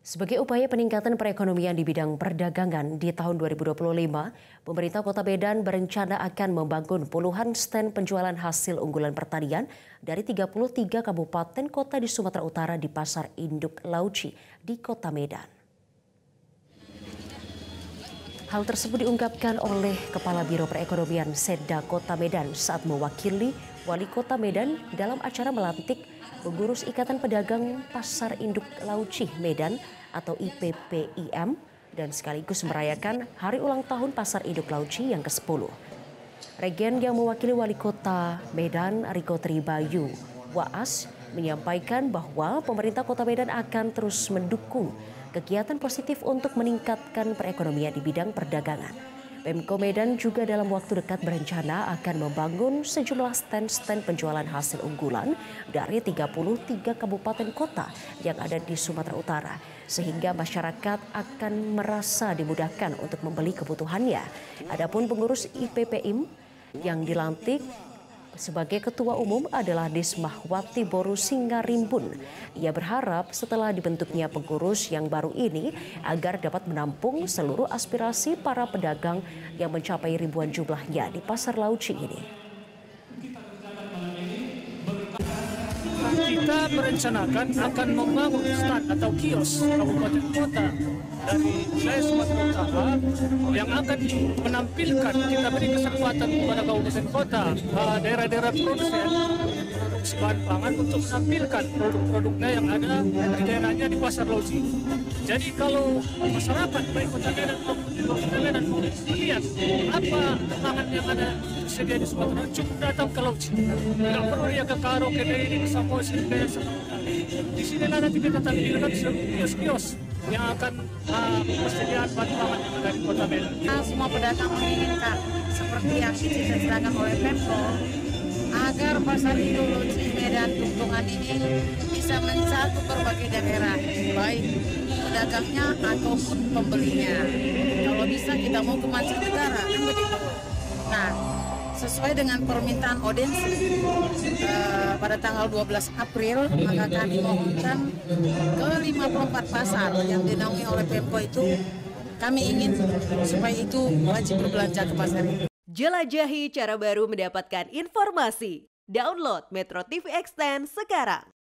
Sebagai upaya peningkatan perekonomian di bidang perdagangan di tahun 2025, pemerintah Kota Medan berencana akan membangun puluhan stand penjualan hasil unggulan pertanian dari 33 kabupaten kota di Sumatera Utara di Pasar Induk Lauci di Kota Medan. Hal tersebut diungkapkan oleh Kepala Biro Perekonomian Setda Kota Medan saat mewakili Wali Kota Medan dalam acara melantik pengurus Ikatan Pedagang Pasar Induk Lauci Medan atau IPPIM dan sekaligus merayakan hari ulang tahun Pasar Induk Lauci yang ke-10. Regen yang mewakili Wali Kota Medan Riko Tribayu Waas menyampaikan bahwa pemerintah Kota Medan akan terus mendukung kegiatan positif untuk meningkatkan perekonomian di bidang perdagangan. Pemko Medan juga dalam waktu dekat berencana akan membangun sejumlah stand-stand penjualan hasil unggulan dari 33 kabupaten kota yang ada di Sumatera Utara, sehingga masyarakat akan merasa dimudahkan untuk membeli kebutuhannya. Adapun pengurus IPPIM yang dilantik sebagai ketua umum adalah Dismahwati Boru Singarimbun. Ia berharap setelah dibentuknya pengurus yang baru ini agar dapat menampung seluruh aspirasi para pedagang yang mencapai ribuan jumlahnya di Pasar Lauci ini. Kita merencanakan akan membangun stand atau kios kabupaten kota dari wilayah Sumatera Utara yang akan menampilkan, kita beri kesempatan kepada kabupaten kota, daerah-daerah produsen produksi bahan pangan untuk menampilkan produk-produknya yang ada di daerahnya di Pasar Lauci. Jadi kalau masyarakat baik Kota Medan maupun di luar Kota Medan mau melihat apa pangan yang ada tersedia di Sumatera, cukup datang ke Lauci. Tidak perlu dia ke Karo, ke Deli, ke Samosir, ke Sumatera. Di sini nanti kita tampilkan kios-kios yang akan persediaan bahan pangan yang ada di Kota Medan. Semua pedagang menginginkan seperti yang dicita-citakan oleh Pemko agar Pasar Induk Lauci Medan Tuntungan ini bisa mencakup berbagai daerah, baik pedagangnya ataupun pembelinya. Kalau bisa kita mau ke mancanegara, kan begitu. Nah, sesuai dengan permintaan audiensi pada tanggal 12 April, maka kami mohonkan ke 54 pasar yang dinaungi oleh Pemko itu, kami ingin supaya itu wajib berbelanja ke pasar itu. Jelajahi cara baru mendapatkan informasi. Download Metro TV Extend sekarang.